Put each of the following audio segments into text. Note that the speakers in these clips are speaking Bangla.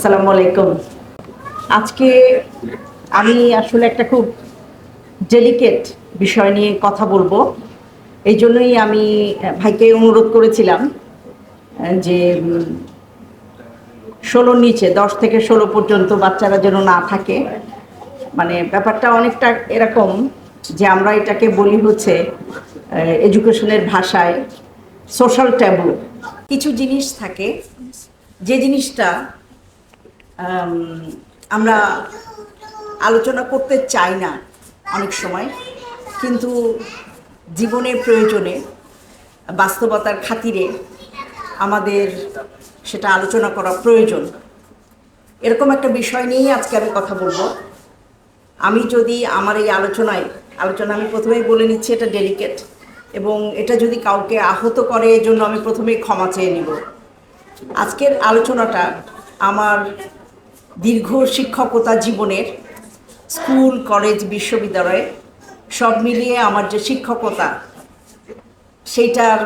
আসসালামু আলাইকুম। আজকে আমি আসলে একটা খুব ডেলিকেট বিষয় নিয়ে কথা বলবো। এই জন্যই আমি ভাইকে অনুরোধ করেছিলাম যে 16 নিচে 10 থেকে 16 পর্যন্ত বাচ্চারা যেন না থাকে। মানে ব্যাপারটা অনেকটা এরকম যে আমরা এটাকে বলি হচ্ছে এডুকেশনের ভাষায় সোশ্যাল ট্যাবু। কিছু জিনিস থাকে যে জিনিসটা আমরা আলোচনা করতে চাই না অনেক সময়, কিন্তু জীবনের প্রয়োজনে বাস্তবতার খাতিরে আমাদের সেটা আলোচনা করা প্রয়োজন। এরকম একটা বিষয় নিয়েই আজকে আমি কথা বলবো। আমি যদি আমার এই আলোচনা আমি প্রথমেই বলে নিচ্ছি এটা ডেলিকেট, এবং এটা যদি কাউকে আহত করে এর জন্য আমি প্রথমেই ক্ষমা চেয়ে নিব। আজকের আলোচনাটা আমার দীর্ঘ শিক্ষকতা জীবনের স্কুল, কলেজ, বিশ্ববিদ্যালয়ে সব মিলিয়ে আমার যে শিক্ষকতা, সেইটার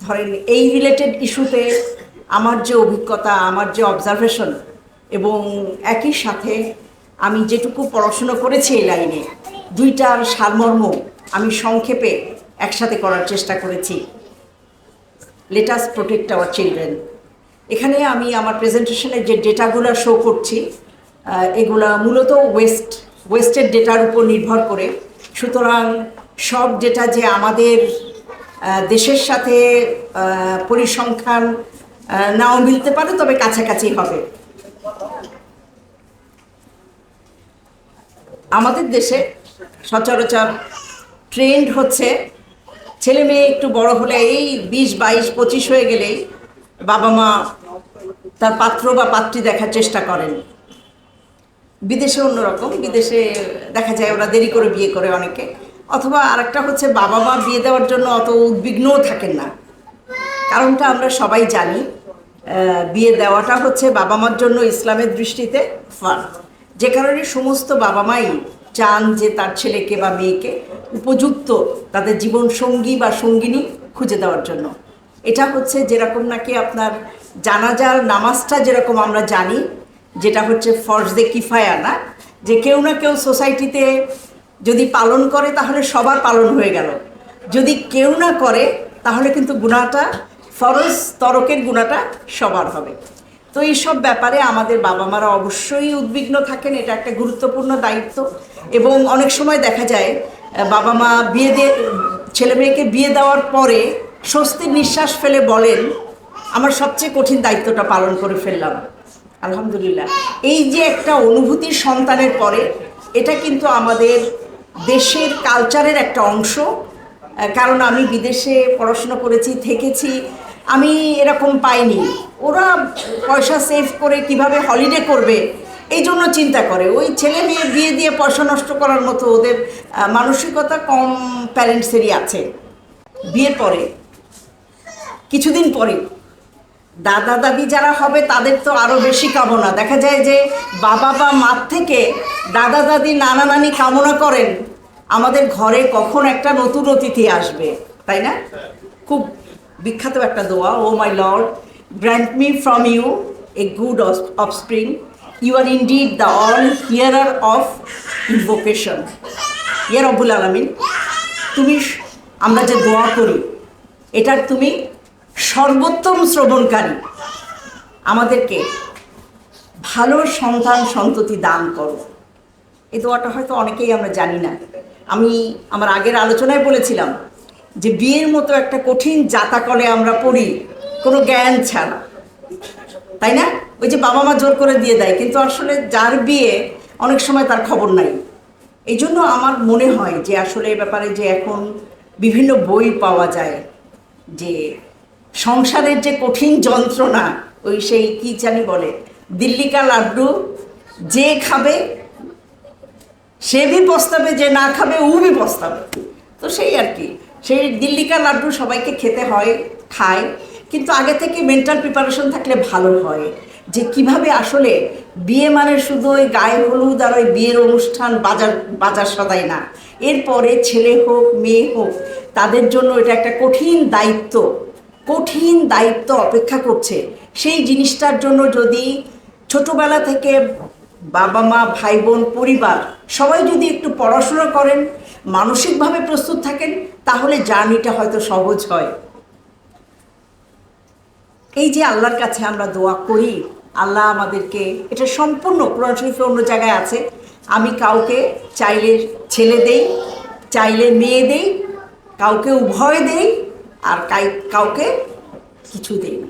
ধরেন এই রিলেটেড ইস্যুতে আমার যে অভিজ্ঞতা, আমার যে অবজারভেশন, এবং একই সাথে আমি যেটুকু পড়াশুনো করেছি এই লাইনে, দুইটার সারমর্ম আমি সংক্ষেপে একসাথে করার চেষ্টা করেছি। Let us protect our children. এখানে আমি আমার প্রেজেন্টেশনের যে ডেটাগুলো শো করছি, এগুলা মূলত ওয়েস্টের ডেটার উপর নির্ভর করে। সুতরাং সব ডেটা যে আমাদের দেশের সাথে পরিসংখ্যান নাও মিলতে পারে, তবে কাছাকাছি হবে। আমাদের দেশে সচরাচর ট্রেন্ড হচ্ছে ছেলে মেয়ে একটু বড় হলে, এই 20, 22, 25 হয়ে গেলেই বাবা মা তার পাত্র বা পাত্রী দেখার চেষ্টা করেন। বিদেশে অন্যরকম, বিদেশে দেখা যায় ওরা দেরি করে বিয়ে করে অনেকে, অথবা আরেকটা হচ্ছে বাবা মা বিয়ে দেওয়ার জন্য অত উদ্বিগ্নও থাকেন না। কারণটা আমরা সবাই জানি, বিয়ে দেওয়াটা হচ্ছে বাবা মার জন্য ইসলামের দৃষ্টিতে ফার্জ, যে কারণে সমস্ত বাবা মাই চান যে তার ছেলেকে বা মেয়েকে উপযুক্ত তাদের জীবন সঙ্গী বা সঙ্গিনী খুঁজে দেওয়ার জন্য। এটা হচ্ছে যেরকম নাকি আপনার জানাজার নামাজটা যেরকম আমরা জানি, যেটা হচ্ছে ফরজে কিফায়া, না যে কেউ না কেউ সোসাইটিতে যদি পালন করে তাহলে সবার পালন হয়ে গেল, যদি কেউ না করে তাহলে কিন্তু গুনাহটা, ফরজ তরকের গুনাহটা সবার হবে। তো এইসব ব্যাপারে আমাদের বাবা মারা অবশ্যই উদ্বিগ্ন থাকেন, এটা একটা গুরুত্বপূর্ণ দায়িত্ব। এবং অনেক সময় দেখা যায় বাবা মা ছেলে মেয়েকে বিয়ে দেওয়ার পরে স্বস্তির নিঃশ্বাস ফেলে বলেন, আমার সবচেয়ে কঠিন দায়িত্বটা পালন করে ফেললাম, আলহামদুলিল্লাহ। এই যে একটা অনুভূতি সন্তানের পরে, এটা কিন্তু আমাদের দেশের কালচারের একটা অংশ। কারণ আমি বিদেশে পড়াশোনা করেছি, থেকেছি, আমি এরকম পাইনি। ওরা পয়সা সেভ করে কিভাবে হলিডে করবে এই জন্য চিন্তা করে। ওই ছেলে মেয়ে বিয়ে দিয়ে পয়সা নষ্ট করার মতো ওদের মানসিকতা কম প্যারেন্টসেরই আছে। বিয়ের পরে কিছুদিন পরে দাদা দাদি যারা হবে তাদের তো আরও বেশি কামনা। দেখা যায় যে বাবা বা মার থেকে দাদা দাদি, নানা নানি কামনা করেন আমাদের ঘরে কখন একটা নতুন অতিথি আসবে, তাই না? খুব বিখ্যাত একটা দোয়া, O my Lord, grant me from you a good offspring, you are indeed the all hearer of invocation. ইয়া রব্বুল আলামিন, তুমি, আমরা যে দোয়া করি এটার তুমি সর্বোত্তম শ্রবণকারী, আমাদেরকে ভালো সন্তান সন্ততি দান করো। এই দোয়াটা হয়তো অনেকেই আমরা জানি না। আমি আমার আগের আলোচনায় বলেছিলাম যে বিয়ের মতো একটা কঠিন জাতাকলে আমরা পড়ি কোনো জ্ঞান ছাড়া, তাই না? ওই যে বাবা মা জোর করে দিয়ে দেয়, কিন্তু আসলে যার বিয়ে অনেক সময় তার খবর নাই। এই জন্য আমার মনে হয় যে আসলে এ ব্যাপারে যে এখন বিভিন্ন বই পাওয়া যায়, যে সংসারের যে কঠিন যন্ত্রণা, ওই সেই কি জানি বলে, দিল্লি কা লাড্ডু যে খাবে সে ভি পস্তাবে, যে না খাবে ও ভি পস্তাবে। তো সেই আর কি, সেই দিল্লি কা লাড্ডু সবাইকে খেতে হয়, খায়, কিন্তু আগে থেকে মেন্টাল প্রিপারেশন থাকলে ভালো হয় যে কিভাবে আসলে বিয়ে মানে শুধু ওই গায়ে হলুদ আর ওই বিয়ের অনুষ্ঠান, বাজার সদাই না। এরপরে ছেলে হোক মেয়ে হোক, তাদের জন্য এটা একটা কঠিন দায়িত্ব অপেক্ষা করছে। সেই জিনিসটার জন্য যদি ছোটবেলা থেকে বাবা মা ভাই বোন পরিবার সবাই যদি একটু পড়াশোনা করেন, মানসিকভাবে প্রস্তুত থাকেন, তাহলে জার্নিটা হয়তো সহজ হয়। এই যে আল্লাহর কাছে আমরা দোয়া করি, আল্লাহ আমাদেরকে, এটা সম্পূর্ণ কোরআন শরীফে অন্য জায়গায় আছে, আমি কাউকে চাইলে ছেলে দেই, চাইলে মেয়ে দেই, কাউকে উভয় দেই, আর কাউকে কিছু দেই না।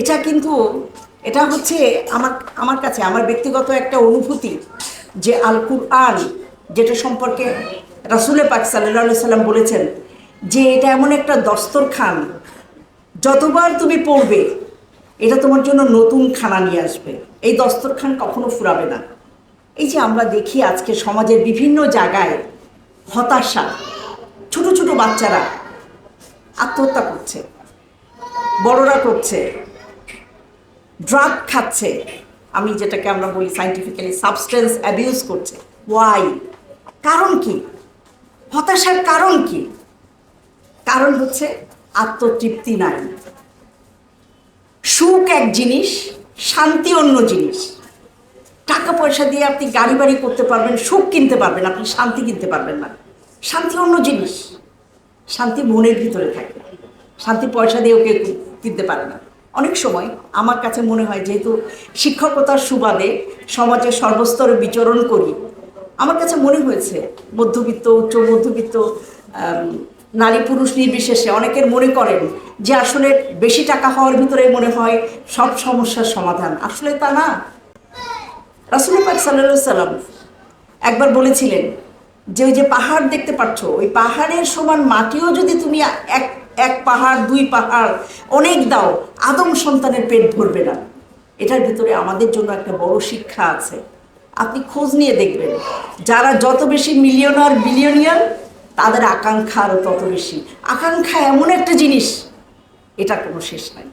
এটা কিন্তু এটা হচ্ছে আমার কাছে আমার ব্যক্তিগত একটা অনুভূতি যে আল কুরআন, যেটা সম্পর্কে রাসূল পাক সাল্লাল্লাহু আলাইহি সাল্লাম বলেছেন যে এটা এমন একটা দস্তরখান, যতবার তুমি পড়বে এটা তোমার জন্য নতুন খানা নিয়ে আসবে, এই দস্তরখান কখনো ফুরাবে না। এই যে আমরা দেখি আজকে সমাজের বিভিন্ন জায়গায় হতাশা, ছোট ছোট বাচ্চারা আত্মহত্যা করছে, বড়রা করছে, ড্রাগ খাচ্ছে, আমি যেটাকে আমরা বলি সায়েন্টিফিক্যালি সাবস্টেন্স অ্যাবিউজ করছে। ওয়াই? কারণ কি? হতাশার কারণ কি? কারণ হচ্ছে আত্মতৃপ্তি নাই। সুখ এক জিনিস, শান্তি অন্য জিনিস। টাকা পয়সা দিয়ে আপনি গাড়ি বাড়ি করতে পারবেন, সুখ কিনতে পারবেন, আপনি শান্তি কিনতে পারবেন না। শান্তি অন্য জিনিস। শান্তি মনের ভিতরে থাকে, শান্তি পয়সা দিয়েও কেউ কিনতে পারে না। অনেক সময় আমার কাছে মনে হয়, যেহেতু শিক্ষকতার সুবাদে সমাজে সর্বস্তরে বিচরণ করি, আমার কাছে মনে হয়েছে মধ্যবিত্ত, উচ্চ মধ্যবিত্ত, নারী পুরুষ নির্বিশেষে অনেকের মনে করেন যে আসলে বেশি টাকা হওয়ার ভিতরে মনে হয় সব সমস্যার সমাধান। আসলে তা না। রাসূল পাক সাল্লাল্লাহু আলাইহি সাল্লাম একবার বলেছিলেন যে ওই যে পাহাড় দেখতে পাচ্ছ, ওই পাহাড়ের সমান মাটিও যদি তুমি এক পাহাড়, দুই পাহাড় অনেক দাও, আদম সন্তানের পেট ভরবে না। এটার ভিতরে আমাদের জন্য একটা বড় শিক্ষা আছে। আপনি খোঁজ নিয়ে দেখবেন, যারা যত বেশি মিলিয়নার বিলিয়নিয়ার, তাদের আকাঙ্ক্ষা আরও তত বেশি। আকাঙ্ক্ষা এমন একটা জিনিস, এটা কোনো শেষ নাই।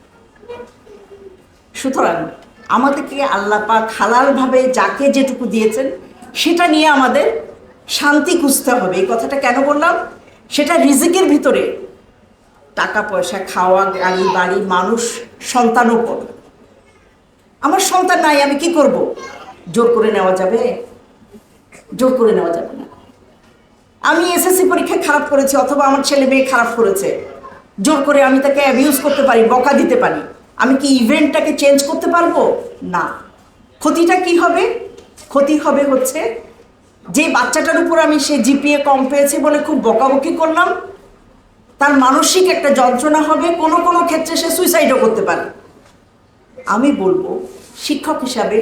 সুতরাং আমাদেরকে আল্লাহ পাক হালালভাবে যাকে যেটুকু দিয়েছেন সেটা নিয়ে আমাদের শান্তি খুঁজতে হবে। এই কথাটা কেন বললাম? সেটা রিজিকের ভিতরে টাকা পয়সা, খাওয়া, গাড়ি বাড়ি, মানুষ, সন্তানও পড়ে। আমার সন্তান নাই, আমি কি করব? জোর করে নেওয়া যাবে? জোর করে নেওয়া যাবে না। আমি এসএসসি পরীক্ষায় খারাপ করেছি, অথবা আমার ছেলে মেয়ে খারাপ করেছে, জোর করে আমি তাকে অ্যাবিউজ করতে পারি, বকা দিতে পারি। আমি কি ইভেন্টটাকে চেঞ্জ করতে পারবো? না। ক্ষতিটা কি হবে? ক্ষতি হবে হচ্ছে যে বাচ্চাটার উপর আমি সে জিপিএ কম পেয়েছে বলে খুব বকাবকি করলাম, তার মানসিক একটা যন্ত্রণা হবে, কোনো কোনো ক্ষেত্রে সে সুইসাইডও করতে পারে। আমি বলবো শিক্ষক হিসাবে,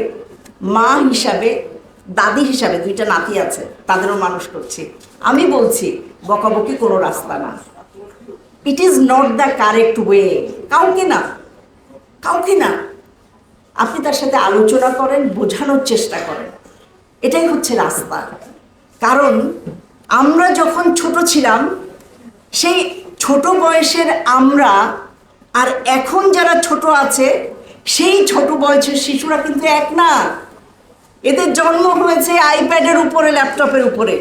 মা হিসাবে, দাদি হিসাবে, দুইটা নাতি আছে, তাদেরও মানুষ করছি, আমি বলছি বকাবকি কোনো রাস্তা না। It is not the correct way. কাউকে না, কাউকে না। আপনি তার সাথে আলোচনা করেন, বোঝানোর চেষ্টা করেন, এটাই হচ্ছে রাস্তা। কারণ আমরা যখন ছোট ছিলাম, সেই ছোট বয়সের আমরা আর এখন যারা ছোট আছে, সেই ছোট বয়সের শিশুরা কিন্তু এক না। এদের জন্ম হয়েছে আইপ্যাডের উপরে, ল্যাপটপের উপরে।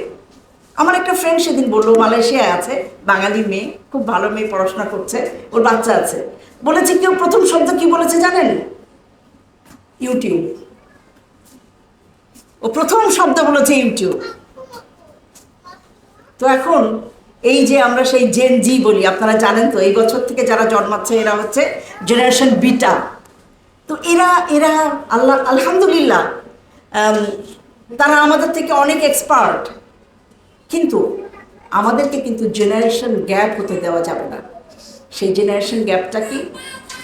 আমার একটা ফ্রেন্ড সেদিন বললো, মালয়েশিয়ায় আছে, বাঙালি মেয়ে, খুব ভালো মেয়ে, পড়াশোনা করছে, ওর বাচ্চা আছে। বলেছে কেউ প্রথম শব্দ কি বলেছে জানেন? ইউটিউব। ও প্রথম শব্দ বলেছে ইউটিউব। তো এখন এই যে আমরা সেই জেন জি বলি, আপনারা জানেন তো, এই বছর থেকে যারা জন্মাচ্ছে এরা হচ্ছে জেনারেশন বিটা। তো এরা এরা আল্লাহ আলহামদুলিল্লাহ, তারা আমাদের থেকে অনেক এক্সপার্ট, কিন্তু আমাদেরকে কিন্তু জেনারেশন গ্যাপ হতে দেওয়া যাবে না। সেই জেনারেশন গ্যাপটা কি?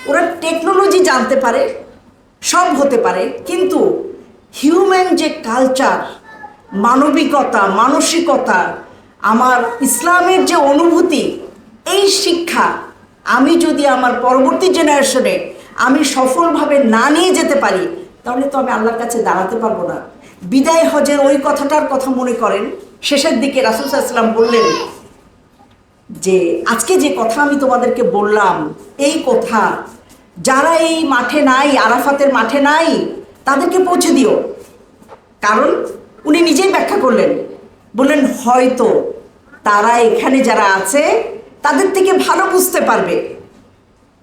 ওরা টেকনোলজি জানতে পারে, সব হতে পারে, কিন্তু হিউম্যান যে কালচার, মানবিকতা, মানসিকতা, আমার ইসলামের যে অনুভূতি, এই শিক্ষা আমি যদি আমার পরবর্তী জেনারেশনে আমি সফলভাবে না নিয়ে যেতে পারি, তাহলে তো আমি আল্লাহর কাছে দাঁড়াতে পারবো না। বিদায় হজের ওই কথাটার কথা মনে করেন, শেষের দিকে রাসূল সাল্লাল্লাহু আলাইহি ওয়াসাল্লাম বললেন যে আজকে যে কথা আমি তোমাদেরকে বললাম, এই কথা যারা এই মাঠে নাই, আরাফাতের মাঠে নাই, তাদেরকে পৌঁছে দিও। কারণ উনি নিজেই ব্যাখ্যা করলেন, বললেন হয়তো তারা এখানে যারা আছে তাদের থেকে ভালো বুঝতে পারবে।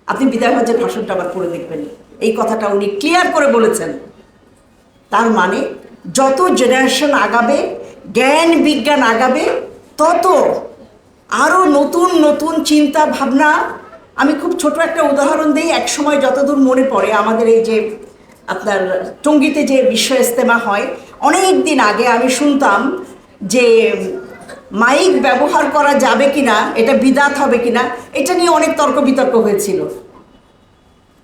আপনি বিদায় হজের ভাষণটা আবার পড়ে দেখবেন, এই কথাটা উনি ক্লিয়ার করে বলেছেন তার মানে যত জেনারেশন আগাবে, জ্ঞান বিজ্ঞান আগাবে, তত আরও নতুন নতুন চিন্তা ভাবনা। আমি খুব ছোট একটা উদাহরণ দিই। এক সময় যতদূর মনে পড়ে, আমাদের এই যে আপনার টঙ্গীতে যে বিশ্ব ইজতেমা হয়, অনেক দিন আগে আমি শুনতাম যে মাইক ব্যবহার করা যাবে কিনা, এটা বিদাত হবে কিনা, এটা নিয়ে অনেক তর্ক বিতর্ক হয়েছিল।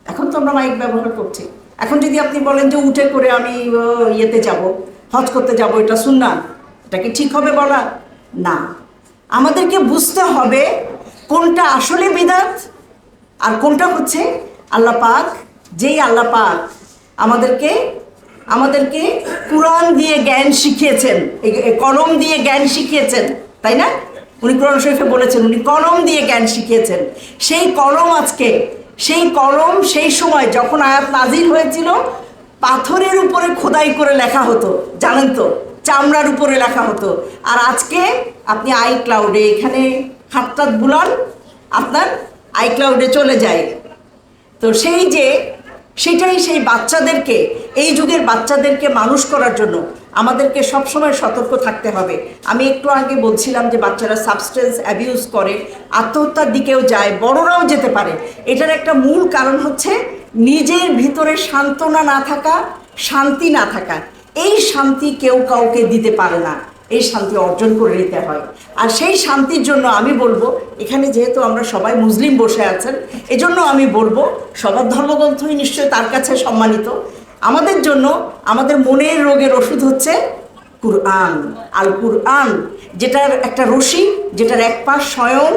এখন তো আমরা মাইক ব্যবহার করছি। এখন যদি আপনি বলেন যে উঠে করে আমি ইয়েতে যাব, হজ করতে যাব, এটা সুন্নাত, এটা কি ঠিক হবে বলা? না, আমাদেরকে বুঝতে হবে কোনটা আসলে বিদাত আর কোনটা হচ্ছে আল্লাহ পাক। যেই আল্লাহ পাক আমাদেরকে কুরআন দিয়ে জ্ঞান শিখিয়েছেন, কলম দিয়ে জ্ঞান শিখিয়েছেন, তাই না? উনি কোরআন শরীফে বলেছেন উনি কলম দিয়ে জ্ঞান শিখিয়েছেন। সেই কলম আজকে, সেই কলম সেই সময় যখন আয়াত নাজিল হয়েছিল, পাথরের উপরে খোদাই করে লেখা হতো, জানেন তো, চামড়ার উপরে লেখা হতো। আর আজকে আপনি আইক্লাউডে এখানে হাতটা বুলান, আপনার আইক্লাউডে চলে যায়। তো সেটাই সেই বাচ্চাদেরকে, এই যুগের বাচ্চাদেরকে মানুষ করার জন্য আমাদেরকে সবসময় সতর্ক থাকতে হবে। আমি একটু আগে বলছিলাম যে বাচ্চারা সাবস্টেন্স অ্যাবিউজ করে, আত্মহত্যার দিকেও যায়, বড়রাও যেতে পারে। এটার একটা মূল কারণ হচ্ছে নিজের ভিতরে সান্ত্বনা না থাকা, শান্তি না থাকা। এই শান্তি কেউ কাউকে দিতে পারে না, এই শান্তি অর্জন করে নিতে হয়। আর সেই শান্তির জন্য আমি বলবো, এখানে যেহেতু আমরা সবাই মুসলিম বসে আছেন, এজন্য আমি বলবো সবার ধর্মগ্রন্থই নিশ্চয়ই তার কাছে সম্মানিত। আমাদের জন্য আমাদের মনের রোগের ওষুধ হচ্ছে কুরআন, আল কুরআন, যেটার একটা রশি, যেটার এক পাশ স্বয়ং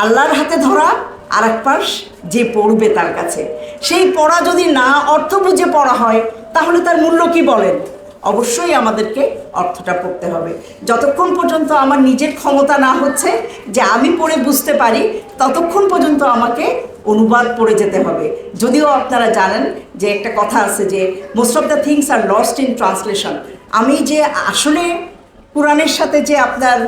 আল্লাহর হাতে ধরা, আর এক পাশ যে পড়বে তার কাছে। সেই পড়া যদি না অর্থ বুঝে পড়া হয়, তাহলে তার মূল্য কি বলেন? অবশ্যই আমাদেরকে অর্থটা পড়তে হবে। যতক্ষণ পর্যন্ত আমার নিজের ক্ষমতা না হচ্ছে যে আমি পড়ে বুঝতে পারি, ততক্ষণ পর্যন্ত আমাকে অনুবাদ পড়ে যেতে হবে। যদিও আপনারা জানেন যে একটা কথা আছে যে most of the things are lost in translation. আমি যে আসলে কোরআনের সাথে যে আপনার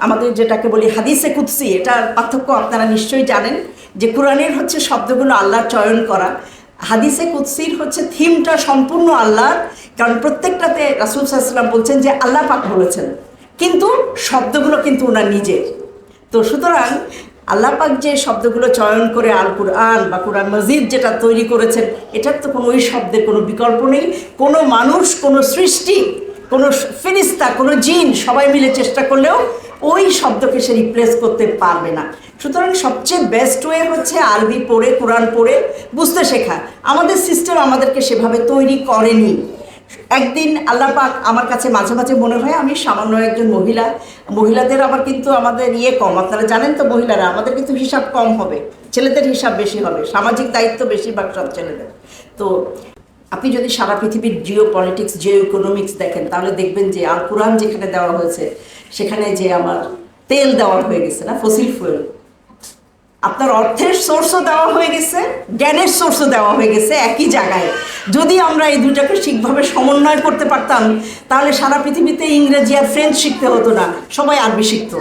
আমাদের যেটাকে বলি হাদিসে কুদসি, এটার পার্থক্য আপনারা নিশ্চয়ই জানেন যে কোরআনের হচ্ছে শব্দগুলো আল্লাহর চয়ন করা, হাদিসে কুদসির হচ্ছে থিমটা সম্পূর্ণ আল্লাহর। কারণ প্রত্যেকটাতে রাসূল সাল্লাল্লাহু আলাইহি ওয়াসাল্লাম বলছেন যে আল্লাহ পাক বলেছেন, কিন্তু শব্দগুলো কিন্তু ওনার নিজের। তো সুতরাং আল্লাহ পাক যে শব্দগুলো চয়ন করে আল কুরআন বা কুরআন মজিদ যেটা তৈরি করেছেন, এটার তো কোনো ওই শব্দের কোনো বিকল্প নেই। কোনো মানুষ, কোনো সৃষ্টি, কোনো ফেরেশতা, কোনো জিন সবাই মিলে চেষ্টা করলেও ওই শব্দকে সে রিপ্লেস করতে পারবে না। সুতরাং সবচেয়ে বেস্ট ওয়ে হচ্ছে আরবি পড়ে, কোরআন পড়ে বুঝতে শেখা। আমাদের সিস্টেম আমাদেরকে সেভাবে তৈরি করেনি। একদিন আল্লাহ পাক আমার কাছে মাঝে মাঝে মনে হয় আমি সামান্য একজন মহিলাদের আবার কিন্তু আমাদের কম, আপনারা জানেন তো, মহিলারা আমাদের কিন্তু হিসাব কম হবে, ছেলেদের হিসাব বেশি হবে, সামাজিক দায়িত্ব বেশিরভাগ সব ছেলেদের। তো আপনি যদি সারা পৃথিবীর জিও পলিটিক্স, জিও ইকোনমিক্স দেখেন, তাহলে দেখবেন যে আল কুরআন যেখানে দেওয়া হয়েছে, সেখানে যে আমার তেল দেওয়া হয়ে গেছে না, ফসিল ফুয়েল, আপনার অর্থের সোর্সও দেওয়া হয়ে গেছে, জ্ঞানের সোর্সও দেওয়া হয়ে গেছে একই জায়গায়। যদি আমরা এই দুটাকে ঠিকভাবে সমন্বয় করতে পারতাম, তাহলে সারা পৃথিবীতে ইংরেজি আর ফ্রেঞ্চ শিখতে হতো না, সবাই আরবি শিখত।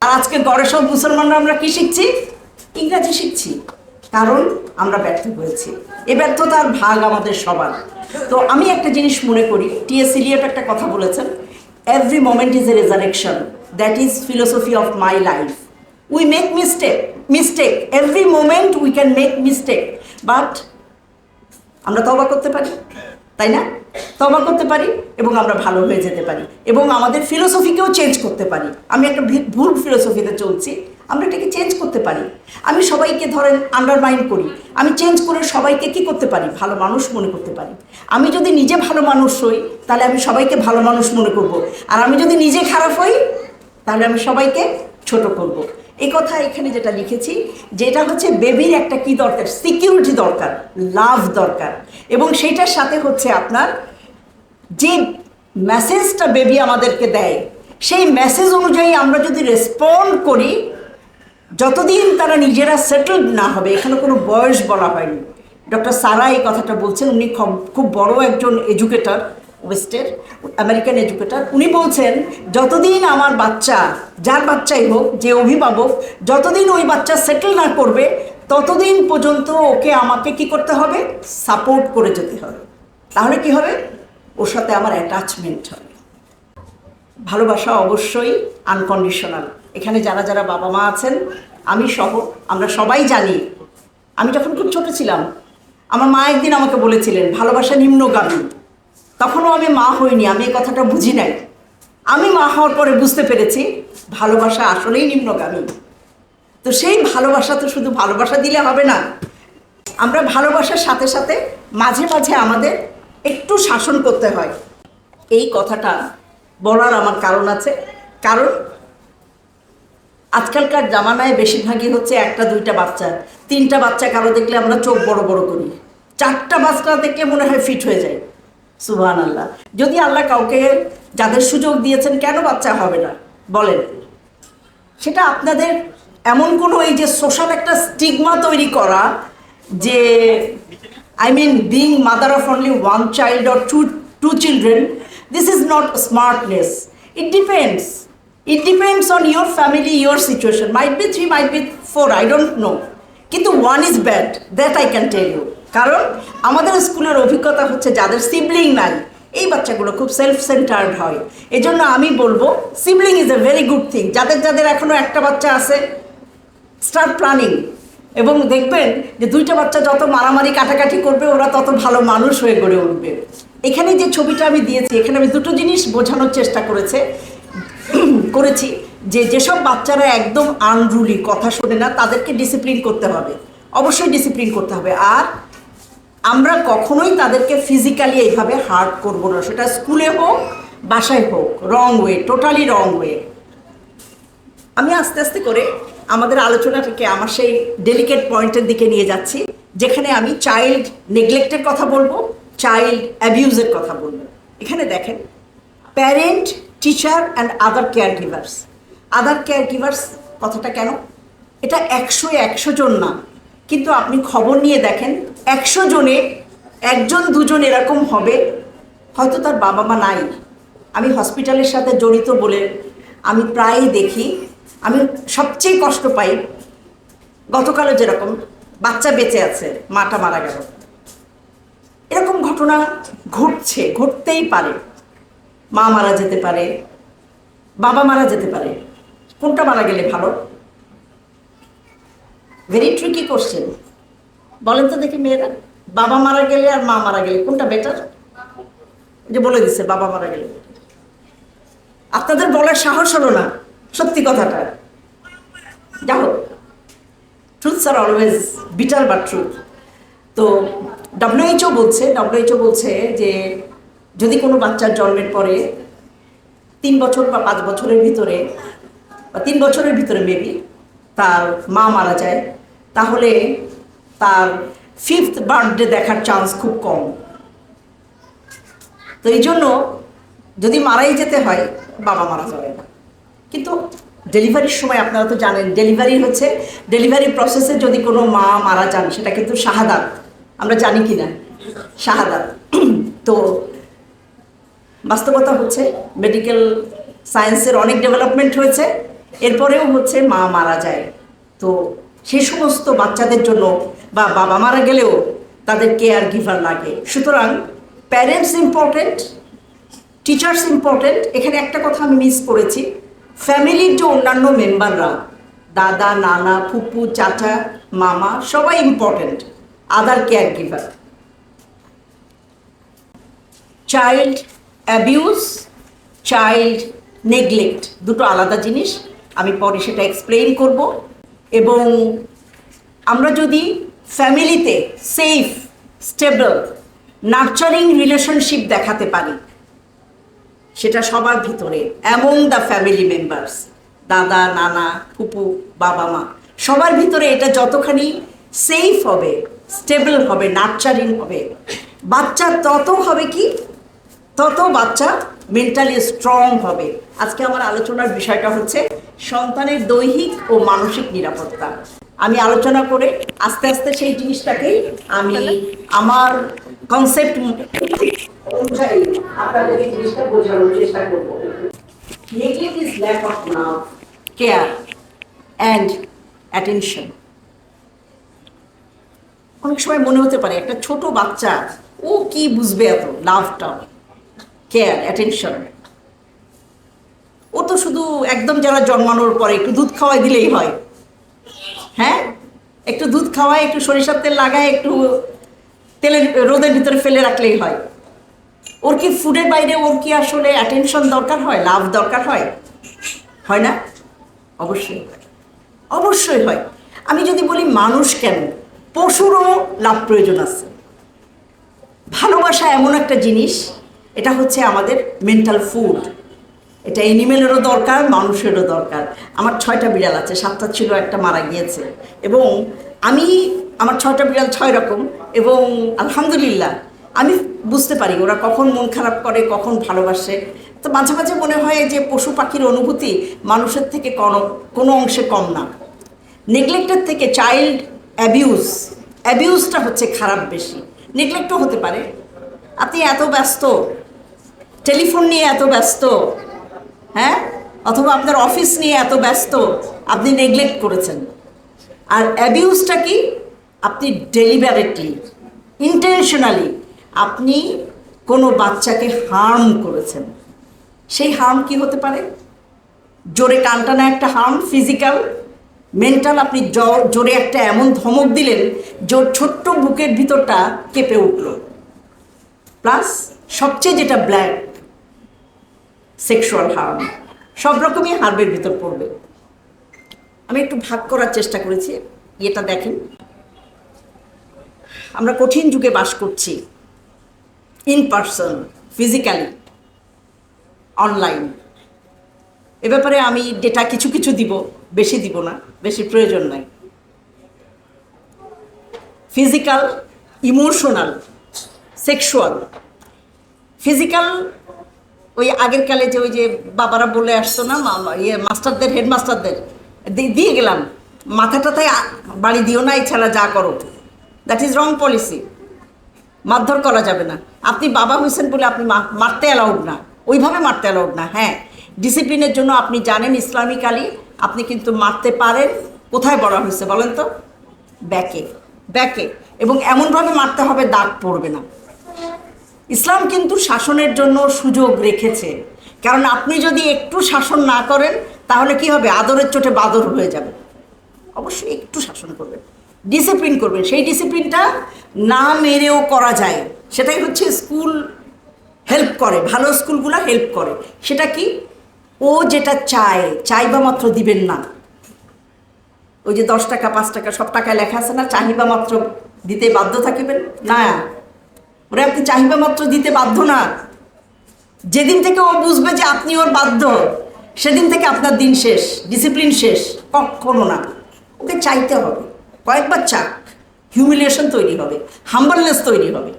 আর আজকে গড়ে সব মুসলমানরা আমরা কি শিখছি? ইংরাজি শিখছি, কারণ আমরা ব্যর্থ হয়েছি। এ ব্যর্থতার ভাগ আমাদের সবার। তো আমি একটা জিনিস মনে করি, টি.এস. ইলিয়ট একটা কথা বলেছেন, every moment is a resurrection, that is philosophy of my life. We make mistake. Every moment we can make mistake. But আমরা তওবা করতে পারি, তাই না? তওবা করতে পারি এবং আমরা ভালো হয়ে যেতে পারি এবং আমাদের ফিলোসফিকেও চেঞ্জ করতে পারি। আমি একটা ভুল ফিলোসফিতে চলছি, আমরা এটাকে চেঞ্জ করতে পারি। আমি সবাইকে ধরেন আন্ডারমাইন করি, আমি চেঞ্জ করে সবাইকে কি করতে পারি? ভালো মানুষ মনে করতে পারি। আমি যদি নিজে ভালো মানুষ হই, তাহলে আমি সবাইকে ভালো মানুষ মনে করব। আর আমি যদি নিজে খারাপ হই, তাহলে আমি সবাইকে ছোট করব। এই কথা এখানে যেটা লিখেছি, যেটা হচ্ছে বেবির একটা কি দরকার? সিকিউরিটি দরকার, লাভ দরকার, এবং সেইটার সাথে হচ্ছে আপনার যে মেসেজটা বেবি আমাদেরকে দেয়, সেই মেসেজ অনুযায়ী আমরা যদি রেসপন্ড করি, যতদিন তারা নিজেরা সেটেলড না হবে, এখানে কোনো বয়স বলা হয়নি। ডক্টর সারা এই কথাটা বলছেন, উনি খুব বড় একজন এডুকেটর, ওয়েস্টের আমেরিকান এডুকেটর। উনি বলছেন যতদিন আমার বাচ্চা, যার বাচ্চাই হোক, যে অভিভাবক, যতদিন ওই বাচ্চা সেটেল না করবে, ততদিন পর্যন্ত ওকে আমাকে কি করতে হবে? সাপোর্ট করে যেতে হবে। তাহলে কি হবে? ওর সাথে আমার অ্যাটাচমেন্ট হবে। ভালোবাসা অবশ্যই আনকন্ডিশনাল। এখানে যারা যারা বাবা মা আছেন, আমি সহ আমরা সবাই জানি, আমি যখন খুব ছোট ছিলাম আমার মা একদিন আমাকে বলেছিলেন ভালোবাসা নিম্নগামী। তখনও আমি মা হইনি, আমি এই কথাটা বুঝি নাই। আমি মা হওয়ার পরে বুঝতে পেরেছি ভালোবাসা আসলেই নিম্নগামী। তো সেই ভালোবাসা তো শুধু ভালোবাসা দিলে হবে না, আমরা ভালোবাসার সাথে সাথে মাঝে মাঝে আমাদের একটু শাসন করতে হয়। এই কথাটা বলার আমার কারণ আছে, কারণ আজকালকার জামানায় বেশিরভাগই হচ্ছে একটা দুইটা বাচ্চা, তিনটা বাচ্চা কারো দেখলে আমরা চোখ বড় বড় করি, চারটা বাচ্চা দেখলে মনে হয় ফিট হয়ে যায়। সুবহানাল্লাহ। যদি আল্লাহ কাউকে যাদের সুযোগ দিয়েছেন কেন বাচ্চা হবে না বলেন? সেটা আপনাদের এমন কোনো এই যে সোশ্যাল একটা স্টিগমা তৈরি করা যে being mother of only one child or two children, this is not smartness. It depends on your family, your situation. Might be 3, might be 4, I don't know. কিন্তু one is bad, that I can tell you. কারণ আমাদের স্কুলের অভিজ্ঞতা হচ্ছে যাদের সিবলিং নাই এই বাচ্চাগুলো খুব সেলফ সেন্টার্ড হয়। এজন্য আমি বলবো sibling is a very good thing. যাদের যাদের এখনো একটা বাচ্চা আছে, স্টার্ট প্ল্যানিং, এবং দেখবেন যে দুইটা বাচ্চা যত মারামারি কাটাকাটি করবে ওরা তত ভালো মানুষ হয়ে গড়ে উঠবে। এখানে যে ছবিটা আমি দিয়েছি, এখানে আমি দুটো জিনিস বোঝানোর চেষ্টা করেছি যে যেসব বাচ্চারা একদম আনরুলি, কথা শোনে না, তাদেরকে ডিসিপ্লিন করতে হবে, অবশ্যই ডিসিপ্লিন করতে হবে। আর আমরা কখনোই তাদেরকে ফিজিক্যালি এইভাবে হার্ট করবো না, সেটা স্কুলে হোক বাসায় হোক। রং ওয়ে, টোটালি রং ওয়ে। আমি আস্তে আস্তে করে আমাদের আলোচনাটাকে আমার সেই ডেলিকেট পয়েন্টের দিকে নিয়ে যাচ্ছি, যেখানে আমি চাইল্ড নেগলেক্টের কথা বলবো, চাইল্ড অ্যাবিউজের কথা বলবো। এখানে দেখেন, parent, teacher and other care givers. Other care givers কথাটা কেন? এটা 100 জন না, কিন্তু আপনি খবর নিয়ে দেখেন 100 জনে 1 জন 2 জন এরকম হবে হয়তো তার বাবা মা নাই। আমি হসপিটালের সাথে জড়িত বলে আমি প্রায়ই দেখি, আমি সবচেয়ে কষ্ট পাই। গতকালও যেরকম বাচ্চা বেঁচে আছে, মাটা মারা গেল, এরকম ঘটনা ঘটছে, ঘটতেই পারে। মা মারা যেতে পারে, বাবা মারা যেতে পারে। কোনটা মারা গেলে ভালো? Very tricky question. বলেন তো দেখি মেয়েরা, বাবা মারা গেলে আর মা মারা গেলে কোনটা বেটার? যে বলে দিচ্ছে বাবা মারা গেলে। আপনাদের বলার সাহস হলো না সত্যি কথাটা। যা হোক, truths are always bitter but truth. তো WHO বলছে যে যদি কোনো বাচ্চার জন্মের পরে 3 বছর বা 5 বছরের ভিতরে বা 3 বছরের ভিতরে মেবি তার মা মারা যায়, তাহলে তার 5th বার্থডে দেখার চান্স খুব কম। তো এই জন্য যদি মারাই যেতে হয়, বাবা মারা যাবে না। কিন্তু ডেলিভারির সময় আপনারা তো জানেন, ডেলিভারি প্রসেসে যদি কোনো মা মারা যান সেটা কিন্তু শাহাদাত। আমরা জানি কি না শাহাদাত? তো বাস্তবতা হচ্ছে মেডিকেল সায়েন্সের অনেক ডেভেলপমেন্ট হয়েছে, এরপরেও হচ্ছে মা মারা যায়। তো সেই সমস্ত বাচ্চাদের জন্য বা বাবা মারা গেলেও তাদের কেয়ার গিভার লাগে। সুতরাং প্যারেন্টস ইম্পর্টেন্ট, টিচার্স ইম্পর্টেন্ট। এখানে একটা কথা আমি মিস করেছি, ফ্যামিলির যে অন্যান্য মেম্বাররা, দাদা, নানা, ফুপু, চাচা, মামা, সবাই important. Other caregiver. Child abuse, child neglect দুটো আলাদা জিনিস। আমি পরে সেটা এক্সপ্লেইন করব। এবং আমরা যদি ফ্যামিলিতে সেফ, স্টেবল, নার্চারিং রিলেশনশিপ দেখাতে পারি, সেটা সবার ভিতরে, অ্যামং দ্য ফ্যামিলি মেম্বার্স, দাদা, নানা, ফুপু, বাবা মা, সবার ভিতরে এটা যতখানি সেফ হবে, স্টেবল হবে, নার্চারিং হবে, বাচ্চা তত হবে কি, তত বাচ্চা মেন্টালি স্ট্রং হবে। আজকে আমার আলোচনার বিষয়টা হচ্ছে সন্তানের দৈহিক ও মানসিক নিরাপত্তা। আমি আলোচনা করে আস্তে আস্তে সেই জিনিসটাকেই আমি আমার কনসেপ্ট অনুযায়ী আপনাদের এই জিনিসটা বোঝানোর চেষ্টা করবো। Neglect is lack of love, care and attention. অনেক সময় মনে হতে পারে একটা ছোট বাচ্চা ও কি বুঝবে এত লাভটা, কেয়ার, অ্যাটেনশন? ও তো শুধু একদম যারা জন্মানোর পরে একটু দুধ খাওয়াই দিলেই হয়। হ্যাঁ, একটু দুধ খাওয়ায়, একটু সরিষার তেল লাগায়, একটু তেলের রোদের ভিতরে ফেলে রাখলেই হয়। ওর কি ফুডের বাইরে ওর কি আসলে অ্যাটেনশন দরকার হয়, লাভ দরকার হয়? হয় না? অবশ্যই হয়, অবশ্যই হয়। আমি যদি বলি মানুষ কেন, পশুরও লাভ প্রয়োজন আছে। ভালোবাসা এমন একটা জিনিস, এটা হচ্ছে আমাদের মেন্টাল ফুড। এটা এনিমেলেরও দরকার, মানুষেরও দরকার। আমার 6টা বিড়াল আছে, 7টা ছিল, একটা মারা গিয়েছে। এবং আমার 6টা বিড়াল 6 রকম। এবং আলহামদুলিল্লাহ আমি বুঝতে পারি ওরা কখন মন খারাপ করে, কখন ভালোবাসে। তো মাঝে মাঝে মনে হয় যে পশু পাখির অনুভূতি মানুষের থেকে কোনো অংশে কম না। নেগলেক্টের থেকে চাইল্ড অ্যাবিউজটা হচ্ছে খারাপ বেশি। নেগলেক্টও হতে পারে। আপনি এত ব্যস্ত, টেলিফোন নিয়ে এত ব্যস্ত, হ্যাঁ, অথবা আপনার অফিস নিয়ে এত ব্যস্ত, আপনি নেগলেক্ট করেছেন। আর অ্যাবিউজটা কি? আপনি ডেলিবারেটলি, ইন্টেনশনালি আপনি কোনো বাচ্চাকে হার্ম করেছেন। সেই হার্ম কি হতে পারে? জোরে কানটানা একটা হার্ম, ফিজিক্যাল, মেন্টাল। আপনি জোরে একটা এমন ধমক দিলেন ছোট্ট বুকের ভিতরটা কেঁপে উঠল। প্লাস সবচেয়ে যেটা ব্ল্যাক, সেক্সুয়াল হার্ম। সব রকমই হার্মের ভিতর পড়বে। আমি একটু ভাগ করার চেষ্টা করেছি। এটা দেখেন, আমরা কঠিন যুগে বাস করছি, ইন পার্সন, ফিজিক্যালি, অনলাইন। এ ব্যাপারে আমি ডেটা কিছু কিছু দিব, বেশি দিব না, বেশি প্রয়োজন নাই। Physical, emotional, sexual. ফিজিক্যাল, ওই আগের কালে যে ওই যে বাবারা বলে আসতো না, মাস্টারদের, হেডমাস্টারদের দিয়ে গেলাম, মাথাটাতে বাড়ি দিও না, এছাড়া যা করো। That is wrong policy. মারধর করা যাবে না। আপনি বাবা হয়েছেন বলে আপনি মারতে অ্যালাউড না, ওইভাবে মারতে অ্যালাউড না। হ্যাঁ, ডিসিপ্লিনের জন্য আপনি জানেন ইসলামিক্যালি আপনি কিন্তু মারতে পারেন। কোথায় বলা হয়েছে বলেন তো? ব্যাকে। এবং এমনভাবে মারতে হবে দাগ পড়বে না। ইসলাম কিন্তু শাসনের জন্য সুযোগ রেখেছে। কারণ আপনি যদি একটু শাসন না করেন তাহলে কি হবে? আদরের চোটে বাদর হয়ে যাবে। অবশ্যই একটু শাসন করবেন, ডিসিপ্লিন করবেন। সেই ডিসিপ্লিনটা না মেরেও করা যায়। সেটাই হচ্ছে স্কুল হেল্প করে, ভালো স্কুলগুলো হেল্প করে। সেটা কি? ও যেটা চাইবা মাত্র দিবেন না। ওই যে 10 টাকা 5 টাকা সব টাকায় লেখা আছে না, চাহিবা মাত্র দিতে বাধ্য থাকিবেন না। ওরা আপনি চাহিবা মাত্র দিতে বাধ্য না। যেদিন থেকে ও বুঝবে যে আপনি ওর বাধ্য, সেদিন থেকে আপনার দিন শেষ, ডিসিপ্লিন শেষ। কখনো না, ওকে চাইতে হবে। কয়েকবার চাক, হিউমিলিয়েশন তৈরি হবে, হাম্বলনেস তৈরি হবে।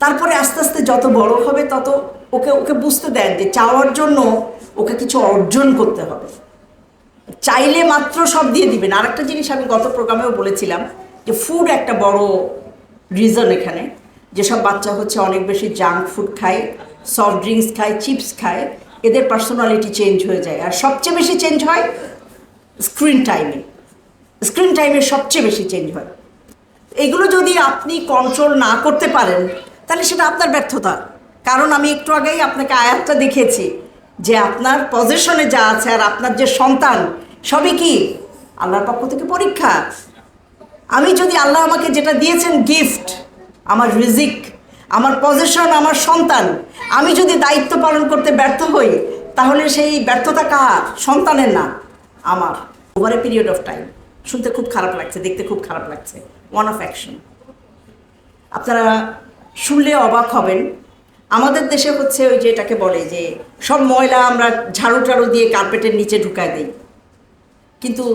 তারপরে আস্তে আস্তে যত বড় হবে তত ওকে বুঝতে দেন যে চাওয়ার জন্য ওকে কিছু অর্জন করতে হবে। চাইলে মাত্র সব দিয়ে দিবেন। আরেকটা জিনিস আমি গত প্রোগ্রামেও বলেছিলাম যে ফুড একটা বড় রিজন এখানে। যেসব বাচ্চা হচ্ছে অনেক বেশি জাঙ্ক ফুড খায়, সফট ড্রিঙ্কস খায়, চিপস খায়, এদের পার্সোনালিটি চেঞ্জ হয়ে যায়। আর সবচেয়ে বেশি চেঞ্জ হয় স্ক্রিন টাইমে সবচেয়ে বেশি চেঞ্জ হয়। এগুলো যদি আপনি কন্ট্রোল না করতে পারেন তাহলে সেটা আপনার ব্যর্থতা। কারণ আমি একটু আগেই আপনাকে আয়াতটা দেখিয়েছি যে আপনার পজিশনে যা আছে আর আপনার যে সন্তান, সবই কি আল্লাহর পক্ষ থেকে পরীক্ষা। আমি যদি আল্লাহ আমাকে যেটা দিয়েছেন গিফট, আমার রিজিক, আমার পজিশন, আমার সন্তান, আমি যদি দায়িত্ব পালন করতে ব্যর্থ হই তাহলে সেই ব্যর্থতা কার? সন্তানের না, আমার। Over a period of time. শুনতে খুব খারাপ লাগছে, দেখতে খুব খারাপ লাগছে। One of action. আপনারা শুনলে অবাক হবেন। আমাদের দেশে হচ্ছে ওই যে এটাকে বলে যে সব ময়লা আমরা ঝাড়ু টাড়ু দিয়ে কার্পেটের নিচে ঢুকায় দিই। কিন্তু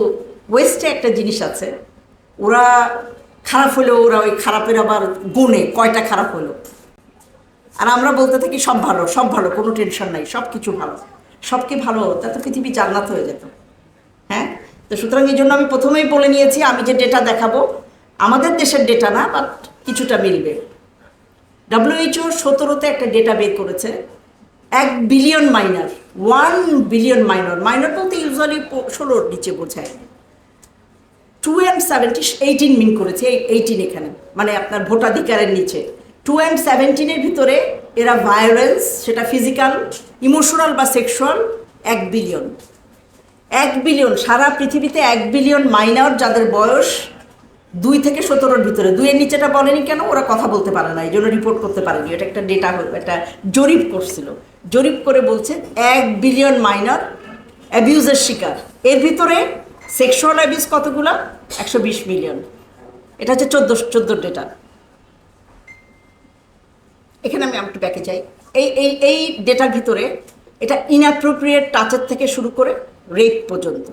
ওয়েস্টে একটা জিনিস আছে, ওরা খারাপ হলেও ওরা ওই খারাপের আবার গুণে কয়টা খারাপ হলো। আর আমরা বলতে থাকি সব ভালো, সব ভালো, কোনো টেনশন নাই, সব কিছু ভালো। সব কি ভালো? তা তো পৃথিবী জান্নাত হয়ে যেত। হ্যাঁ, তো সুতরাং এই জন্য আমি প্রথমেই বলে নিয়েছি আমি যে ডেটা দেখাবো আমাদের দেশের ডেটা না, বাট কিছুটা মিলবে। WHO 17-তে একটা ডেটা বের করেছে। 1 billion minor, 1 billion minor. Minor বলতে ইউজুয়ালি 16-র নিচে বোঝায়। 2 and 17, 18 মিন করেছে। 18 এখানে মানে আপনার ভোটাধিকারের নিচে। 2 and 17 ভিতরে এরা ভায়োলেন্স, সেটা ফিজিক্যাল, ইমোশনাল বা সেক্সুয়াল, 1 বিলিয়ন। 1 বিলিয়ন সারা পৃথিবীতে, 1 বিলিয়ন মাইনর যাদের বয়স 2 থেকে 17-র ভিতরে। 2-এর নিচেটা বলেনি কেন? ওরা কথা বলতে পারে না, এই জন্য রিপোর্ট করতে পারেনি। এটা একটা ডেটা, একটা জরিপ করছিল, জরিপ করে বলছে 1 বিলিয়ন মাইনর অ্যাবিউজের শিকার। এর ভিতরে সেক্সুয়াল অ্যাবিউজ কতগুলো? 120 মিলিয়ন। এটা হচ্ছে 14 ডেটা। এখানে আমি একটু ব্যাকে যাই। এই ডেটার ভিতরে এটা ইনঅ্যাপ্রোপ্রিয়েট টাচের থেকে শুরু করে রেপ পর্যন্ত।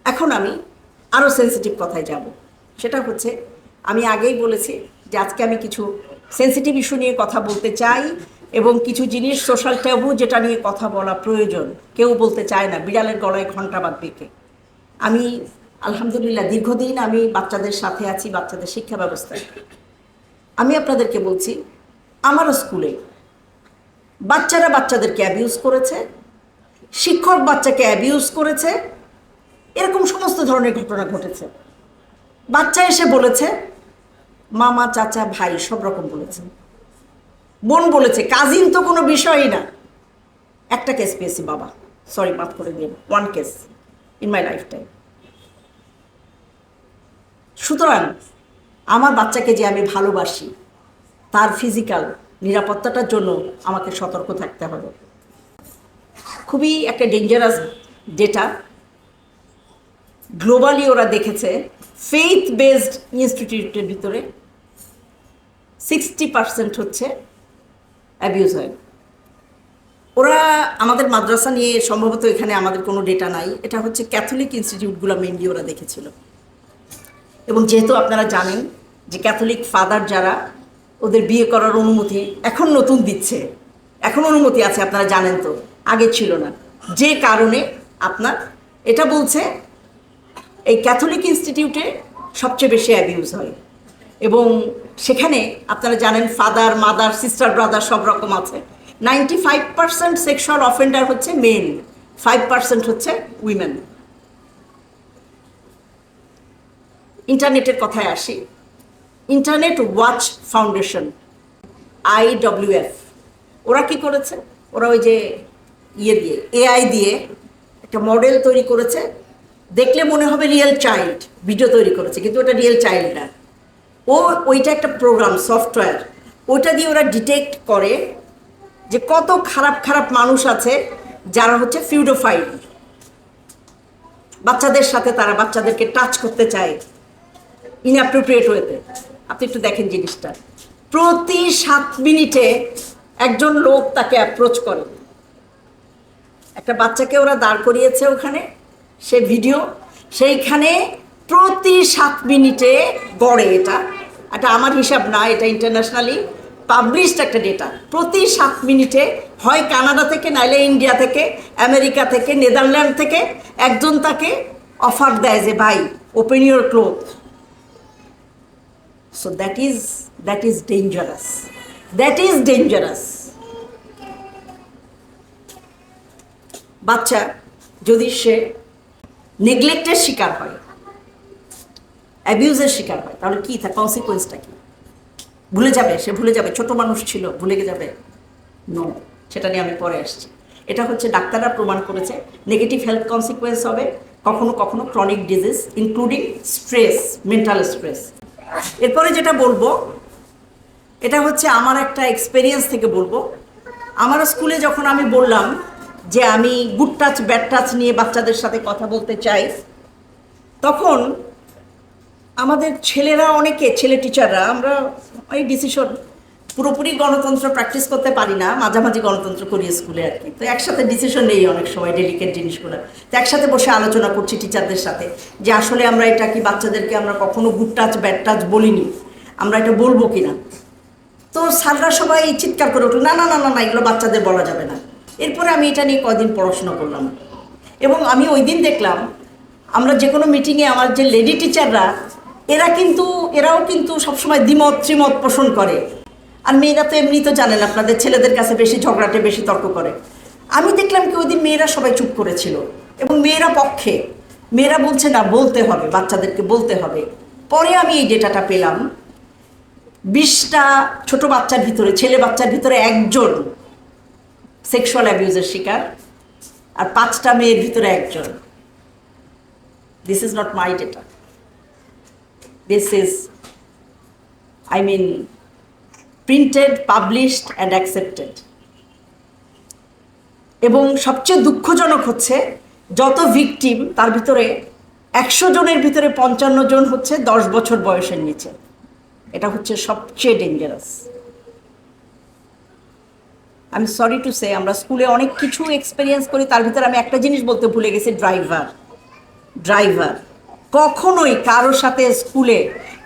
এখন আমি আরও সেন্সিটিভ কথায় যাব, সেটা হচ্ছে আমি আগেই বলেছি যে আজকে আমি কিছু সেন্সিটিভ ইস্যু নিয়ে কথা বলতে চাই, এবং কিছু জিনিস সোশ্যাল ট্যাবু যেটা নিয়ে কথা বলা প্রয়োজন, কেউ বলতে চায় না, বিড়ালের গলায় ঘণ্টা বাঁধবে কে। আমি আলহামদুলিল্লাহ দীর্ঘদিন আমি বাচ্চাদের সাথে আছি, বাচ্চাদের শিক্ষা ব্যবস্থায়। আমি আপনাদেরকে বলছি, আমারও স্কুলে বাচ্চারা বাচ্চাদেরকে অ্যাবিউজ করেছে, শিক্ষক বাচ্চাকে অ্যাবিউজ করেছে, এরকম সমস্ত ধরনের ঘটনা ঘটেছে। বাচ্চা এসে বলেছে মামা, চাচা, ভাই সব রকম বলেছে, বোন বলেছে, কাজিন তো কোনো বিষয়ই না। একটা কেস পেয়েছি বাবা, সরি মাফ করে দিন, 1 case in my life time. সুতরাং আমার বাচ্চাকে যে আমি ভালোবাসি, তার ফিজিক্যাল নিরাপত্তাটার জন্য আমাকে সতর্ক থাকতে হবে। খুবই একটা ডেঞ্জারাস ডেটা। গ্লোবালি ওরা দেখেছে ফেইথ বেসড ইনস্টিটিউটের ভিতরে 60% হচ্ছে অ্যাবিউজ হয়। ওরা আমাদের মাদ্রাসা নিয়ে সম্ভবত এখানে আমাদের কোনো ডেটা নাই, এটা হচ্ছে ক্যাথলিক ইনস্টিটিউটগুলো মেনলি ওরা দেখেছিল। এবং যেহেতু আপনারা জানেন যে ক্যাথলিক ফাদার যারা, ওদের বিয়ে করার অনুমতি এখন নতুন দিচ্ছে, এখন অনুমতি আছে, আপনারা জানেন তো, আগে ছিল না। যে কারণে আপনার এটা বলছে এই ক্যাথলিক ইনস্টিটিউটে সবচেয়ে বেশি অ্যাবিউজ হয়। এবং সেখানে আপনারা জানেন ফাদার, মাদার, সিস্টার, ব্রাদার সব রকম আছে। 95% সেক্সুয়াল অফেন্ডার হচ্ছে মেল, 5% হচ্ছে উইমেন। ইন্টারনেটের কথায় আসি। ইন্টারনেট ওয়াচ ফাউন্ডেশন, IWF, ওরা কি করেছে? ওরা ওই যে AI দিয়ে একটা মডেল তৈরি করেছে, দেখলে মনে হবে রিয়েল চাইল্ড, ভিডিও তৈরি করেছে, কিন্তু ওটা রিয়েল চাইল্ড না। ওইটা একটা প্রোগ্রাম, সফটওয়্যার, ওইটা দিয়ে ওরা ডিটেক্ট করে যে কত খারাপ খারাপ মানুষ আছে যারা হচ্ছে ফিউডোফাইল, বাচ্চাদের সাথে তারা বাচ্চাদেরকে টাচ করতে চায় ইনঅ্যাপ্রোপ্রিয়েট ওয়েতে। আপনি একটু দেখেন জিনিসটা, প্রতি 7 মিনিটে একজন লোক তাকে অ্যাপ্রোচ করে। একটা বাচ্চাকে ওরা দাঁড় করিয়েছে ওখানে, সে ভিডিও, সেইখানে প্রতি 7 মিনিটে গড়ে, এটা আমার হিসাব না, এটা ইন্টারন্যাশনালি পাবলিশড একটা ডেটা, প্রতি 7 মিনিটে হয় কানাডা থেকে, নাইলে ইন্ডিয়া থেকে, আমেরিকা থেকে, নেদারল্যান্ড থেকে একজন তাকে অফার দেয় যে ভাই open your cloth. So that is dangerous, that is dangerous. বাচ্চা যদি সে নেগলেক্টের শিকার হয়, অ্যাবিউজের শিকার হয়, তাহলে কি তার কনসিকুয়েন্সটা কি? ভুলে যাবে, সে ভুলে যাবে, ছোট মানুষ ছিল, ভুলে যাবে? নো, সেটা নিয়ে আমি পরে আসছি। এটা হচ্ছে ডাক্তাররা প্রমাণ করেছে নেগেটিভ হেলথ কনসিকুয়েন্স হবে, কখনো কখনো chronic disease including stress, mental stress. এরপরে যেটা বলবো, এটা হচ্ছে আমার একটা এক্সপেরিয়েন্স থেকে বলবো। আমার স্কুলে যখন আমি বললাম যে আমি গুড টাচ ব্যাড টাচ নিয়ে বাচ্চাদের সাথে কথা বলতে চাই, তখন আমাদের ছেলেরা, অনেকে ছেলে টিচাররা, আমরা ওই ডিসিশন পুরোপুরি গণতন্ত্র প্র্যাকটিস করতে পারি না, মাঝামাঝি গণতন্ত্র করি স্কুলে আর কি। তো একসাথে ডিসিশন নেই অনেক সময় ডেলিকেট জিনিসগুলো, তো একসাথে বসে আলোচনা করছি টিচারদের সাথে যে আসলে আমরা এটা কি বাচ্চাদেরকে আমরা কখনো গুড টাচ ব্যাড টাচ বলিনি, আমরা এটা বলবো কিনা। তো স্যাররা সবাই চিৎকার করে উঠল, না না না না না, এগুলো বাচ্চাদের বলা যাবে না। এরপরে আমি এটা নিয়ে কদিন পড়াশোনা করলাম, এবং আমি ওই দিন দেখলাম আমরা যে কোনো মিটিংয়ে আমার যে লেডি টিচাররা, এরাও কিন্তু সবসময় দ্বিমত ত্রিমত পোষণ করে। আর মেয়েরা তো এমনি তো জানেন আপনাদের ছেলেদের কাছে বেশি ঝগড়াটে, বেশি তর্ক করে। আমি দেখলাম কি ওই দিন মেয়েরা সবাই চুপ করেছিল, এবং মেয়েরা পক্ষে, মেয়েরা বলছে না বলতে হবে, বাচ্চাদেরকে বলতে হবে। পরে আমি এই ডেটাটা পেলাম, 20টা ছোট বাচ্চার ভিতরে, ছেলে বাচ্চার ভিতরে একজন সেক্সুয়াল অ্যাবিউজের শিকার, আর 5টা মেয়ের ভিতরে একজন। This is not my data, this is printed, published and accepted. এবং সবচেয়ে দুঃখজনক হচ্ছে যত ভিকটিম তার ভিতরে 100 জনের ভিতরে 55 জন হচ্ছে 10 বছর বয়সের নিচে। এটা হচ্ছে সবচেয়ে ডেঞ্জারাস। আমি সরি টু সে, আমরা স্কুলে অনেক কিছু এক্সপিরিয়েন্স করি, তার ভিতরে আমি একটা জিনিস বলতে ভুলে গেছি, ড্রাইভার কখনোই কারোর সাথে স্কুলে,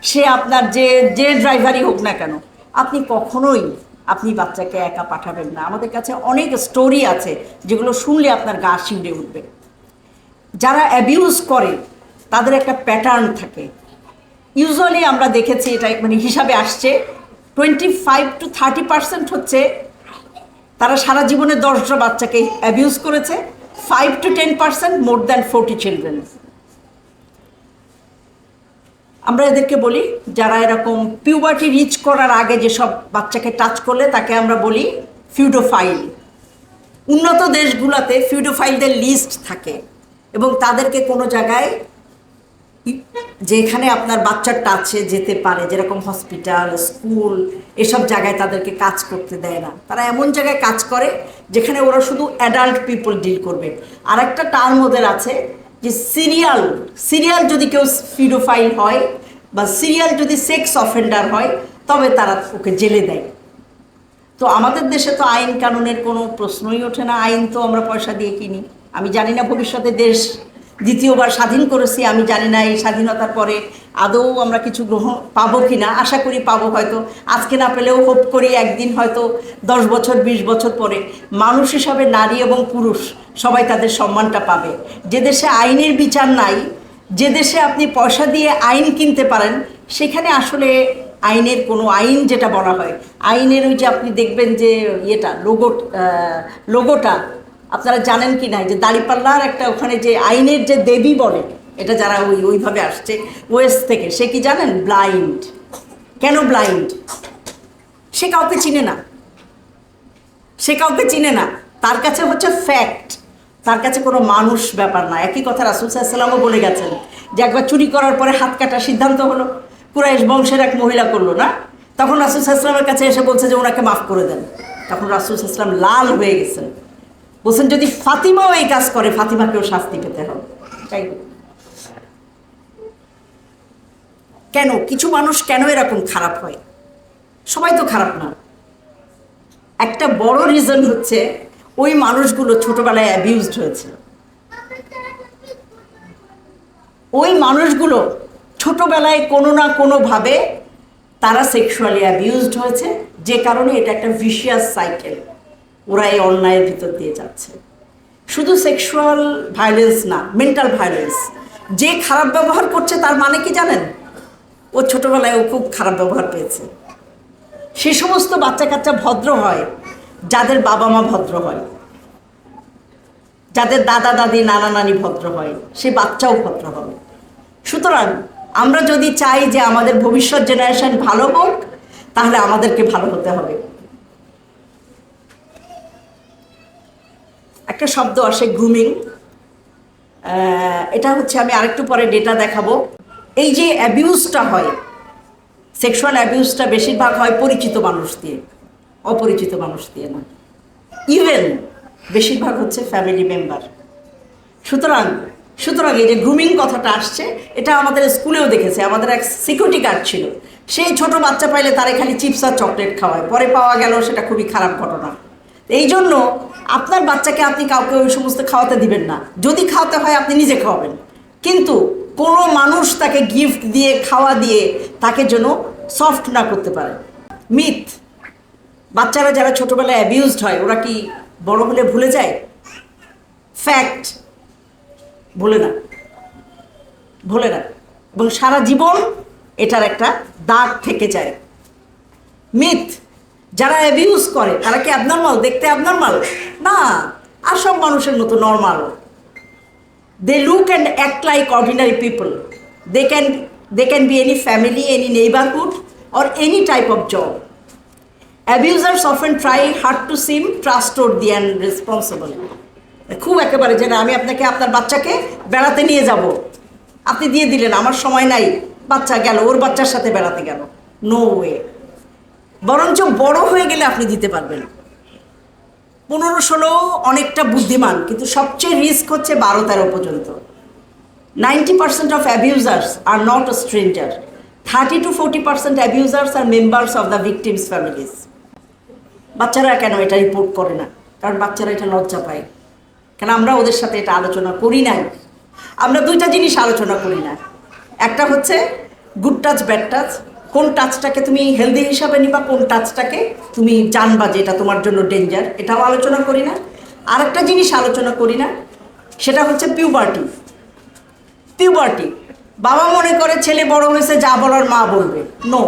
সে আপনার যে ড্রাইভারই হোক না কেন, আপনি কখনোই আপনি বাচ্চাকে একা পাঠাবেন না। আমাদের কাছে অনেক স্টোরি আছে যেগুলো শুনলে আপনার গা শিউরে উঠবে। যারা অ্যাবিউজ করে তাদের একটা প্যাটার্ন থাকে। ইউজুয়ালি আমরা দেখেছি, এটা হিসাবে আসছে 25 to 30% হচ্ছে তারা সারা জীবনে 10টা বাচ্চাকে অ্যাবিউজ করেছে, 5 to 10% মোর দ্যান 40 চিলড্রেন। আমরা এদেরকে বলি, যারা এরকম পিউবার্টি রিচ করার আগে যেসব বাচ্চাকে টাচ করলে তাকে আমরা বলি ফিউডোফাইল। উন্নত দেশগুলোতে ফিউডোফাইলদের লিস্ট থাকে এবং তাদেরকে কোনো জায়গায়, যেখানে আপনার বাচ্চার টাচে যেতে পারে, যেরকম হসপিটাল, স্কুল, এসব জায়গায় তাদেরকে কাজ করতে দেয় না। তারা এমন জায়গায় কাজ করে যেখানে ওরা শুধু অ্যাডাল্ট পিপল ডিল করবে। আর একটা টার্ম ওদের আছে যে সিরিয়াল যদি কেউ ফিডোফাইল হয় বা সিরিয়াল যদি সেক্স অফেন্ডার হয় তবে তারা ওকে জেলে দেয়। তো আমাদের দেশে তো আইন কানুনের কোনো প্রশ্নই ওঠে না, আইন তো আমরা পয়সা দিয়ে কিনি। আমি জানি না ভবিষ্যতে দেশ দ্বিতীয়বার স্বাধীন করেছি, আমি জানি না এই স্বাধীনতার পরে আদৌ আমরা কিছু গ্রহণ পাবো কি না। আশা করি পাবো, হয়তো আজকে না পেলেও হোপ করি একদিন, হয়তো 10 বছর 20 বছর পরে মানুষ হিসাবে নারী এবং পুরুষ সবাই তাদের সম্মানটা পাবে। যে দেশে আইনের বিচার নাই, যে দেশে আপনি পয়সা দিয়ে আইন কিনতে পারেন, সেখানে আসলে আইনের কোনো আইন যেটা বলা হয়, আইনের ওই যে আপনি দেখবেন যে লোগোটা আপনারা জানেন কি না, যে দাঁড়িপাল্লার একটা ওখানে যে আইনের যে দেবী বলে, এটা যারা ওইভাবে আসছে ওয়েস্ট থেকে, সে কি জানেন? ব্লাইন্ড। কেন ব্লাইন্ড? সে কাউকে চিনে না, তার কাছে হচ্ছে ফ্যাক্ট, তার কাছে কোনো মানুষ ব্যাপার না। একই কথা রাসূল সাল্লাল্লাহু আলাইহি ওয়াসাল্লামও বলে গেছেন যে একবার চুরি করার পরে হাত কাটার সিদ্ধান্ত হলো, কুরাইশ বংশের এক মহিলা করলো না, তখন রাসূল সাল্লাল্লাহু আলাইহি ওয়াসাল্লামের কাছে এসে বলছে যে ওনাকে মাফ করে দেন। তখন রাসূল সাল্লাল্লাহু আলাইহি ওয়াসাল্লাম লাল হয়ে গেছেন, বলছেন যদি ফাতিমাও এই কাজ করে, ফাতিমাকেও শাস্তি পেতে হবে। তাই কেন কিছু মানুষ কেন এরকম খারাপ হয়? সবাই তো খারাপ না। একটা বড় রিজন হচ্ছে ওই মানুষগুলো ছোটবেলায় অ্যাবিউজড হয়েছে। ওই মানুষগুলো ছোটবেলায় কোনো না কোনোভাবে তারা সেক্সুয়ালি অ্যাবিউজড হয়েছে, যে কারণে এটা একটা ভিশিয়াস সাইকেল, ওরা এই অন্যায়ের ভিতর দিয়ে যাচ্ছে। শুধু সেক্সুয়াল ভায়োলেন্স না, মেন্টাল ভায়োলেন্স। যে খারাপ ব্যবহার করছে তার মানে কি জানেন? ও ছোটবেলায় ও খুব খারাপ ব্যবহার পেয়েছে। সে সমস্ত বাচ্চা কাচ্চা ভদ্র হয় যাদের বাবা মা ভদ্র হয়, যাদের দাদা দাদি নানা নানি ভদ্র হয়, সে বাচ্চাও ভদ্র হবে। সুতরাং আমরা যদি চাই যে আমাদের ভবিষ্যৎ জেনারেশন ভালো হোক, তাহলে আমাদেরকে ভালো হতে হবে। একটা শব্দ আসে গ্রুমিং, এটা হচ্ছে, আমি আরেকটু পরে ডেটা দেখাবো। এই যে অ্যাবিউজটা হয়, সেক্সুয়াল অ্যাবিউজটা বেশিরভাগ হয় পরিচিত মানুষ দিয়ে, অপরিচিত মানুষ দিয়ে না। ইভেন বেশিরভাগ হচ্ছে ফ্যামিলি মেম্বার। সুতরাং এই যে গ্রুমিং কথাটা আসছে, এটা আমাদের স্কুলেও দেখেছে। আমাদের এক সিকিউরিটি গার্ড ছিল, সেই ছোট বাচ্চা পাইলে তারে খালি চিপস আর চকলেট খাওয়ায়, পরে পাওয়া গেল সেটা খুবই খারাপ ঘটনা। এই জন্য আপনার বাচ্চাকে আপনি কাউকে ওই সমস্ত খাওয়াতে দিবেন না। যদি খাওয়াতে হয় আপনি নিজে খাওয়াবেন, কিন্তু কোনো মানুষ তাকে গিফট দিয়ে, খাওয়া দিয়ে তাকে যেন সফট না করতে পারে। মিথ, বাচ্চারা যারা ছোটবেলায় অ্যাবিউজড হয় ওরা কি বড় হলে ভুলে যায়? ফ্যাক্ট, ভুলে না। এবং সারা জীবন এটার একটা দাগ থেকে যায়। মিথ, যারা অ্যাবিউজ করে তারা কি অ্যাবনর্মাল, দেখতে অ্যাবনর্মাল না, আর সব মানুষের মতো normal. They look and act like ordinary people. They can be any family, any neighborhood, or any type of job. Abusers often try hard to seem trustworthy and responsible. খুব একেবারে যে না আমি আপনাকে আপনার বাচ্চাকে বেড়াতে নিয়ে যাব, আপনি দিয়ে দিলেন, আমার সময় নাই, বাচ্চা গেল, ওর বাচ্চার সাথে বেড়াতে গেল। No way. বরঞ্চ বড় হয়ে গেলে আপনি দিতে পারবেন। 15-16 অনেকটা বুদ্ধিমান, কিন্তু সবচেয়ে রিস্ক হচ্ছে 12-13 পর্যন্ত। 90% of abusers are not a stranger. 30-40% abusers are members of the victims' families. বাচ্চারা কেন এটা রিপোর্ট করে না? কারণ বাচ্চারা এটা লজ্জা পায়, কারণ আমরা ওদের সাথে এটা আলোচনা করি নাই। আমরা দুইটা জিনিস আলোচনা করি না, একটা হচ্ছে গুড টাচ ব্যাড টাচ, কোন টাচটাকে তুমি হেলদি হিসাবে নিবা, কোন টাচটাকে তুমি জানবা যে এটা তোমার জন্য ডেঞ্জার, এটাও আলোচনা করি না। আরেকটা জিনিস আলোচনা করি না, সেটা হচ্ছে পিউবার্টি। পিউবার্টি, বাবা মনে করে ছেলে বড় হয়েছে, যা বলার মা বলবে। নো,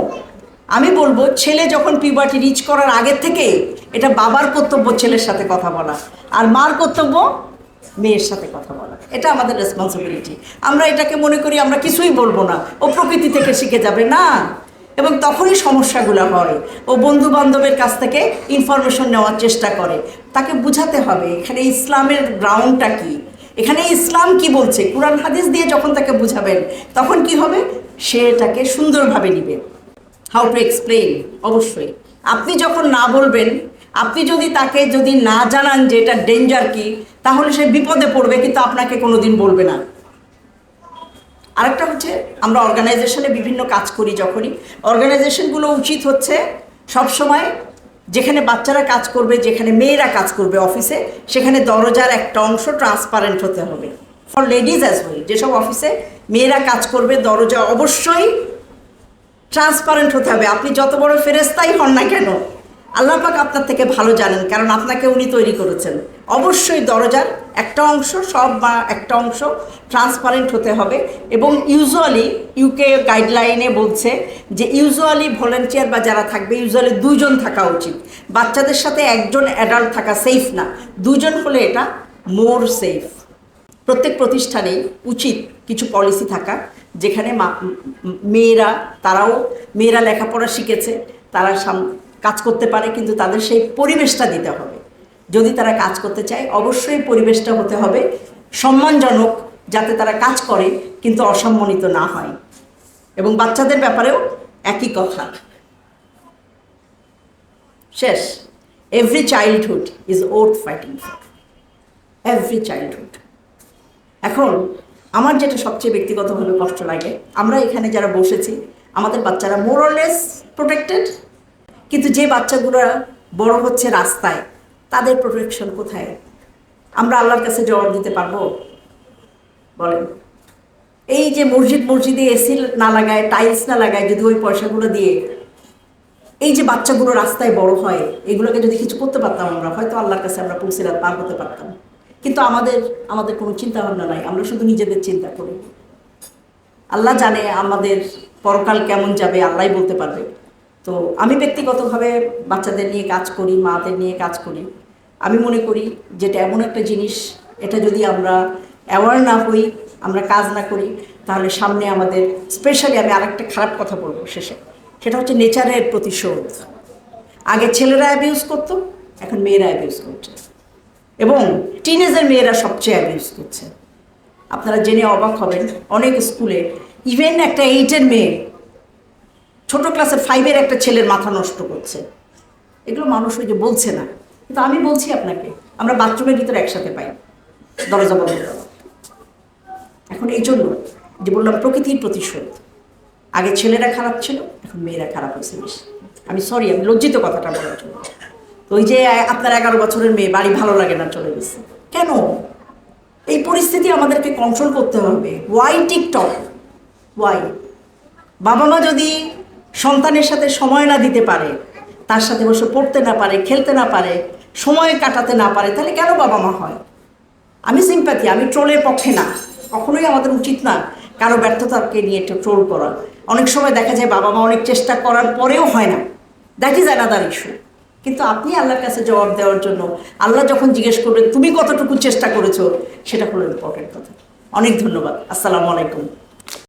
আমি বলবো ছেলে যখন পিউবার্টি রিচ করার আগের থেকে এটা বাবার কর্তব্য ছেলের সাথে কথা বলা, আর মার কর্তব্য মেয়ের সাথে কথা বলা। এটা আমাদের রেসপন্সিবিলিটি। আমরা এটাকে মনে করি আমরা কিছুই বলবো না, ও প্রকৃতি থেকে শিখে যাবে, না। এবং তখনই সমস্যাগুলো হয়। ও বন্ধু বান্ধবের কাছ থেকে ইনফরমেশন নেওয়ার চেষ্টা করে। তাকে বুঝাতে হবে এখানে ইসলামের গ্রাউন্ডটা কী, এখানে ইসলাম কি বলছে, কুরআন হাদিস দিয়ে যখন তাকে বুঝাবেন তখন কি হবে, সে এটাকে সুন্দরভাবে নেবে। হাউ টু এক্সপ্লেইন, অবশ্যই আপনি যখন না বলবেন, আপনি তাকে যদি না জানান যে এটা ডেঞ্জার কি, তাহলে সে বিপদে পড়বে, কিন্তু আপনাকে কোনোদিন বলবে না। আরেকটা হচ্ছে আমরা অর্গানাইজেশনে বিভিন্ন কাজ করি, যখনই অর্গানাইজেশনগুলো উচিত হচ্ছে সবসময় যেখানে বাচ্চারা কাজ করবে, যেখানে মেয়েরা কাজ করবে অফিসে, সেখানে দরজার একটা অংশ ট্রান্সপারেন্ট হতে হবে ফর লেডিজ অ্যাজ ওয়েল। যেসব অফিসে মেয়েরা কাজ করবে দরজা অবশ্যই ট্রান্সপারেন্ট হতে হবে। আপনি যত বড় ফেরেশতাই হন না কেন, আল্লাহ পাক আপনার থেকে ভালো জানেন, কারণ আপনাকে উনি তৈরি করেছেন। অবশ্যই দরজার একটা অংশ, সব বা একটা অংশ ট্রান্সপারেন্ট হতে হবে। এবং ইউজুয়ালি ইউকে গাইডলাইনে বলছে যে ইউজুয়ালি ভলেন্টিয়ার বা যারা থাকবে ইউজুয়ালি 2 জন থাকা উচিত। বাচ্চাদের সাথে একজন অ্যাডাল্ট থাকা সেফ না, 2 জন হলে এটা মোর সেফ। প্রত্যেক প্রতিষ্ঠানেই উচিত কিছু পলিসি থাকা, যেখানে মেয়েরা লেখাপড়া শিখেছে, তারা কাজ করতে পারে, কিন্তু তাদের সেই পরিবেশটা দিতে হবে। যদি তারা কাজ করতে চায় অবশ্যই পরিবেশটা হতে হবে সম্মানজনক, যাতে তারা কাজ করে কিন্তু অসম্মানিত না হয়। এবং বাচ্চাদের ব্যাপারেও একই কথা। শেষ, every childhood is worth fighting for, every childhood. এখন আমার যেটা সবচেয়ে ব্যক্তিগতভাবে কষ্ট লাগে, আমরা এখানে যারা বসেছি আমাদের বাচ্চারা মোর অর লেস প্রোটেক্টেড, কিন্তু যে বাচ্চাগুলো বড় হচ্ছে রাস্তায়, তাদের প্রোটেকশন কোথায়? আমরা আল্লাহর কাছে জবাব দিতে পারবো? বলেন। এই যে মসজিদে এসি না লাগায়, টাইলস না লাগায়, যদি ওই পয়সাগুলো দিয়ে এই যে বাচ্চাগুলো রাস্তায় বড় হয়, এগুলোকে যদি কিছু করতে পারতাম আমরা, হয়তো আল্লাহর কাছে আমরা পুলসিরাত পার হতে পারতাম। কিন্তু আমাদের কোনো চিন্তা ভাবনা নাই, আমরা শুধু নিজেদের চিন্তা করি। আল্লাহ জানে আমাদের পরকাল কেমন যাবে, আল্লাহই বলতে পারবে। তো আমি ব্যক্তিগতভাবে বাচ্চাদের নিয়ে কাজ করি, মাদের নিয়ে কাজ করি। আমি মনে করি যেটা এমন একটা জিনিস, এটা যদি আমরা অ্যাওয়ার না হই, আমরা কাজ না করি, তাহলে সামনে আমাদের স্পেশালি আমি আরেকটা খারাপ কথা বলবো শেষে, সেটা হচ্ছে নেচারের প্রতিশোধ। আগে ছেলেরা অ্যাবিউজ করতো, এখন মেয়েরা অ্যাবিউজ করছে, এবং টিনেজের মেয়েরা সবচেয়ে অ্যাবিউজ করছে। আপনারা জেনে অবাক হবেন, অনেক স্কুলে ইভেন একটা 8-এর মেয়ে ছোটো ক্লাসের 5-এর একটা ছেলের মাথা নষ্ট করছে। এগুলো মানুষ ওই যে বলছে না, কিন্তু আমি বলছি আপনাকে, আমরা বাথরুমের ভিতরে একসাথে পাই, দরজা বন্ধ করা। এখন এই জন্য যে বললাম প্রকৃতির প্রতিশোধ, আগে ছেলেরা খারাপ ছিল, এখন মেয়েরা খারাপ হয়েছে বেশি। আমি লজ্জিত কথাটা বলার জন্য। তো ওই যে আপনার 11 বছরের মেয়ে, বাড়ি ভালো লাগে না, চলে গেছে কেন? এই পরিস্থিতি আমাদেরকে কন্ট্রোল করতে হবে। Why TikTok? ওয়াই? বাবা মা যদি সন্তানের সাথে সময় না দিতে পারে, তার সাথে বসে পড়তে না পারে, খেলতে না পারে, সময় কাটাতে না পারে, তাহলে কেন বাবা মা হয়? আমি সিম্প্যাথি, আমি ট্রোলের পক্ষে না। কখনোই আমাদের উচিত না কারো ব্যর্থতাকে নিয়ে একটু ট্রোল করা। অনেক সময় দেখা যায় বাবা মা অনেক চেষ্টা করার পরেও হয় না, দ্যাট ইজ অ্যানাদার ইস্যু। কিন্তু আপনি আল্লাহর কাছে জবাব দেওয়ার জন্য, আল্লাহ যখন জিজ্ঞেস করবেন তুমি কতটুকু চেষ্টা করেছো, সেটা হলো ইম্পর্টেন্ট কথা। অনেক ধন্যবাদ। আসসালামু আলাইকুম।